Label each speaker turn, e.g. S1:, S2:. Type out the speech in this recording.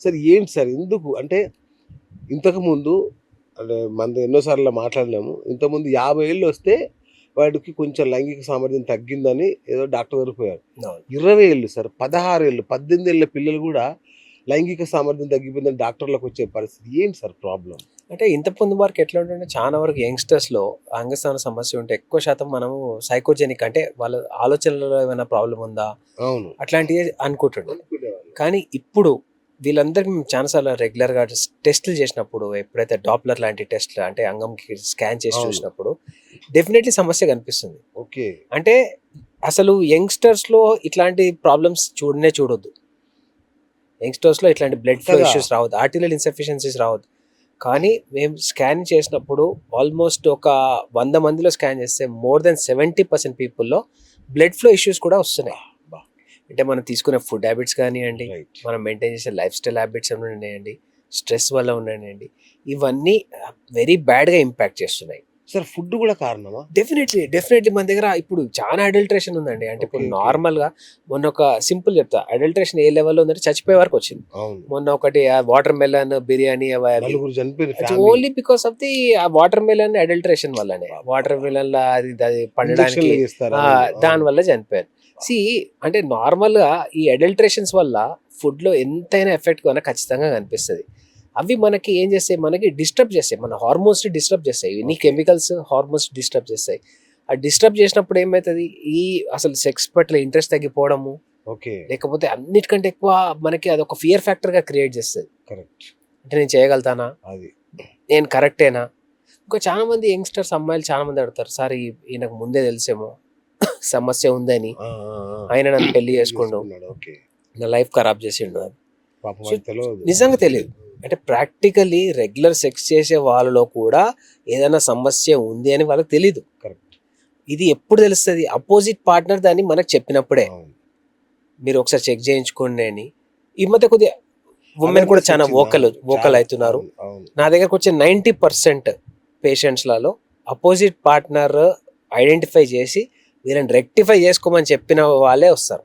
S1: Sir ఏంటి sir ఎందుకు అంటే ఇంతకుముందు అంటే మనం ఎన్నోసార్లు మాట్లాడినాము. ఇంతకుముందు 50 ఏళ్ళు వస్తే వాడికి కొంచెం లైంగిక సామర్థ్యం తగ్గిందని ఏదో డాక్టర్ దగ్గరికి పోయారు. 20 ఏళ్ళు సార్, 16 ఏళ్ళు, 18 ఏళ్ళ పిల్లలు కూడా లైంగిక సామర్థ్యం తగ్గిపోయిందని డాక్టర్లకు వచ్చే పరిస్థితి ఏంటి సార్ ప్రాబ్లం?
S2: అంటే ఇంత ముందు వరకు ఎట్లా ఉంటుంటే చాలా వరకు యంగ్స్టర్స్లో అంగస్థాన సమస్య ఉంటే ఎక్కువ శాతం మనము సైకోజెనిక్ అంటే వాళ్ళ ఆలోచనలలో ఏమైనా ప్రాబ్లం ఉందా
S1: అవును
S2: అట్లాంటివి అనుకుంటుండే. కానీ ఇప్పుడు వీళ్ళందరికీ మేము చాలాసార్లు రెగ్యులర్గా టెస్టులు చేసినప్పుడు, ఎప్పుడైతే డాప్లర్ లాంటి టెస్ట్లు అంటే అంగంకి స్కాన్ చేసి
S1: అవును.
S2: చూసినప్పుడు డెఫినెట్లీ సమస్య కనిపిస్తుంది.
S1: ఓకే.
S2: అంటే అసలు యంగ్స్టర్స్లో ఇట్లాంటి ప్రాబ్లమ్స్ చూడొద్దు. యంగ్స్టర్స్లో ఇట్లాంటి బ్లడ్ ఫ్లో
S1: అంతగా?
S2: ఇష్యూస్ రావద్దు, ఆర్టిరియల్ ఇన్సఫిషియన్సీస్ రావద్దు. కానీ మేము స్కాన్ చేసినప్పుడు ఆల్మోస్ట్ ఒక 100 మందిలో స్కాన్ చేస్తే మోర్ దెన్ 70% పీపుల్లో బ్లడ్ ఫ్లో ఇష్యూస్ కూడా వస్తున్నాయి. అంటే మనం తీసుకునే ఫుడ్ హ్యాబిట్స్ కానివ్వండి,
S1: రైట్.
S2: మనం మెయింటైన్ చేసే లైఫ్ స్టైల్ హ్యాబిట్స్ ఉన్నాయండి, స్ట్రెస్ వల్ల ఉన్నాయండి, ఇవన్నీ వెరీ బ్యాడ్గా ఇంపాక్ట్ చేస్తున్నాయి.
S1: సార్ ఫుడ్ కూడా కారణమా?
S2: డెఫినెట్లీ మన దగ్గర ఇప్పుడు చాలా అడల్ట్రేషన్ ఉందండి. అంటే ఇప్పుడు
S1: Okay, okay.
S2: నార్మల్గా మొన్న ఒక సింపుల్ చెప్తా, అడల్ట్రేషన్ ఏ లెవెల్లో ఉందంటే చచ్చిపోయే వరకు వచ్చింది.
S1: అవును.
S2: మొన్న ఒకటి వాటర్ మెలన్ బిర్యానీ
S1: నలుగురు చనిపోయిన
S2: only because of the water melon adulteration వల్లనే. వాటర్ మెలన్ లా అది పండడానికి దాని వల్ల చనిపోయారు. అంటే నార్మల్గా ఈ అడల్ట్రేషన్స్ వల్ల ఫుడ్లో ఎంతైనా ఎఫెక్ట్ కన్నా ఖచ్చితంగా కనిపిస్తుంది. అవి మనకి ఏం చేస్తాయి, మనకి డిస్టర్బ్ చేస్తాయి, మన హార్మోన్స్ని డిస్టర్బ్ చేస్తాయి. ఇన్ని కెమికల్స్ హార్మోన్స్ డిస్టర్బ్ చేస్తాయి. ఆ డిస్టర్బ్ చేసినప్పుడు ఏమవుతుంది, అసలు సెక్స్ పట్ల ఇంట్రెస్ట్ తగ్గిపోవడము,
S1: ఓకే,
S2: లేకపోతే అన్నిటికంటే ఎక్కువ మనకి అదొక ఫియర్ ఫ్యాక్టర్గా క్రియేట్ చేస్తుంది.
S1: కరెక్ట్.
S2: అంటే నేను చేయగలుగుతానా,
S1: అది
S2: నేను కరెక్టేనా. ఇంకా చాలా మంది యంగ్స్టర్స్ అమ్మాయిలు చాలా మంది అడుగుతారు, సార్ ఈయనకు ముందే తెలిసేమో సమస్య ఉందని ఆయన నన్ను పెళ్లి చేసుకోండు,
S1: ఓకే,
S2: నా లైఫ్ ఖరాబ్ చేసిండు అని.
S1: పాపం వాడికి తెలియదు.
S2: నిజంగా తెలియదు. అంటే ప్రాక్టికల్లీ రెగ్యులర్ సెక్స్ చేసే వాళ్ళలో కూడా ఏదైనా సమస్య ఉంది అని వాళ్ళకి తెలీదు.
S1: కరెక్ట్.
S2: ఇది ఎప్పుడు తెలుస్తుంది, అపోజిట్ పార్ట్నర్ దాన్ని మనకు చెప్పినప్పుడే.
S1: అవును.
S2: మీరు ఒకసారి చెక్ చేయించుకోండి అని. ఈ మధ్య కొద్దిగా ఉమెన్ కూడా చాలా వోకల్ అవుతున్నారు.
S1: అవును.
S2: నా దగ్గరకు వచ్చే 90% పేషెంట్స్లలో అపోజిట్ పార్ట్నర్ ఐడెంటిఫై చేసి వీళ్ళని రెక్టిఫై చేసుకోమని చెప్పిన వాళ్ళే వస్తారు.